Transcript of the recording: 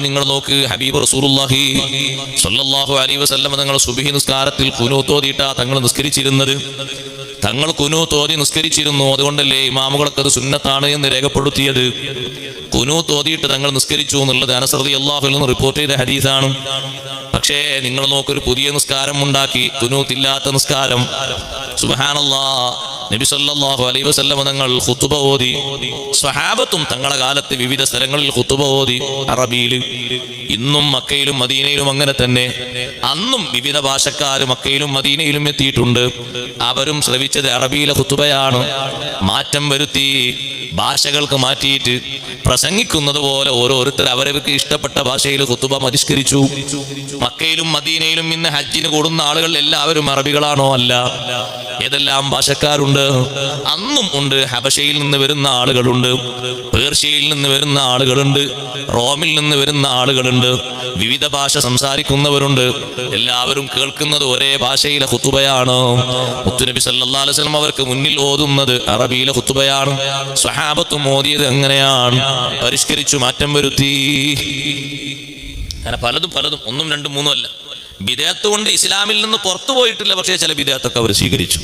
നിങ്ങൾ നോക്ക്, ഹബീബ് റസൂലുള്ളാഹി സ്വല്ലല്ലാഹു അലൈഹി വസല്ലം തങ്ങൾ സുബ്ഹി നിസ്കാരത്തിൽ ഖുനൂത്ത് ഓതിയിട്ടാ തങ്ങൾ നിസ്കരിച്ചിരുന്നത്. തങ്ങൾ ഖുനൂത്ത് ഓതി നിസ്കരിച്ചിരുന്നു. അതുകൊണ്ടല്ലേ ഇമാമുകളൊക്കെ അത് സുന്നത്താണ് എന്ന് രേഖപ്പെടുത്തിയത്. ഖുനൂത്ത് ഓതിയിട്ട് തങ്ങൾ നിസ്കരിച്ചു എന്നുള്ളത് അനസ് റളിയല്ലാഹു അൻഹു റിപ്പോർട്ട് ചെയ്ത ഹദീസാണ്. പക്ഷേ നിങ്ങൾ നോക്കൊരു പുതിയ നിസ്കാരം ഉണ്ടാക്കി, ഖുനൂത്ത് ഇല്ലാത്ത നിസ്കാരം. സുബ്ഹാനല്ലാഹ്, നബി സല്ലല്ലാഹു അലൈഹി വസല്ലം തങ്ങൾ ഖുതുബ ഓതി. സ്വഹാബത്തും തങ്ങളുടെ കാലത്ത് വിവിധ സ്ഥലങ്ങളിൽ ഖുതുബ ഓതി അറബിയിൽ. ഇന്നും മക്കയിലും മദീനയിലും അങ്ങനെ തന്നെ. അന്നും വിവിധ ഭാഷക്കാർ മക്കയിലും മദീനയിലും എത്തിയിട്ടുണ്ട്. അവരും ശ്രവിച്ചത് അറബിയിലെ ഖുതുബയാണ്. മാറ്റം വരുത്തി ഭാഷകൾക്ക് മാറ്റിയിട്ട് പ്രസംഗിക്കുന്നത് പോലെ ഓരോരുത്തർ അവരവർക്ക് ഇഷ്ടപ്പെട്ട ഭാഷയിൽ ഖുതുബ പരിഷ്കരിച്ചു. മക്കയിലും മദീനയിലും ഇന്ന് ഹജ്ജിന് കൂടുന്ന ആളുകൾ എല്ലാവരും അറബികളാണോ? അല്ല, ഏതെല്ലാം ഭാഷക്കാരുണ്ട്. അന്നും ഉണ്ട്. ഹബശയിൽ നിന്ന് വരുന്ന ആളുകളുണ്ട്, പേർഷ്യയിൽ നിന്ന് വരുന്ന ആളുകളുണ്ട്, റോമിൽ നിന്ന് വരുന്ന ആളുകളുണ്ട്, വിവിധ ഭാഷ സംസാരിക്കുന്നവരുണ്ട്. എല്ലാവരും കേൾക്കുന്നത് ഒരേ ഭാഷയിലെ ഖുതുബയാണ്. മുത്തുനബി സല്ലല്ലാഹു അലൈഹി വസല്ലം അവർക്ക് മുന്നിൽ ഓതുന്നത് അറബിയിലെ ഖുതുബയാണ്. സ്വഹാബത്തും ഓതിയത് അങ്ങനെയാണ്. പരിഷ്കരിച്ചു, മാറ്റം വരുത്തി. അങ്ങനെ പലതും ഒന്നും രണ്ടും മൂന്നും അല്ല. ബിദഅത്ത് കൊണ്ട് ഇസ്ലാമിൽ നിന്ന് പുറത്തു പോയിട്ടില്ല, പക്ഷേ ചില ബിദഅത്തൊക്കെ അവർ സ്വീകരിച്ചു.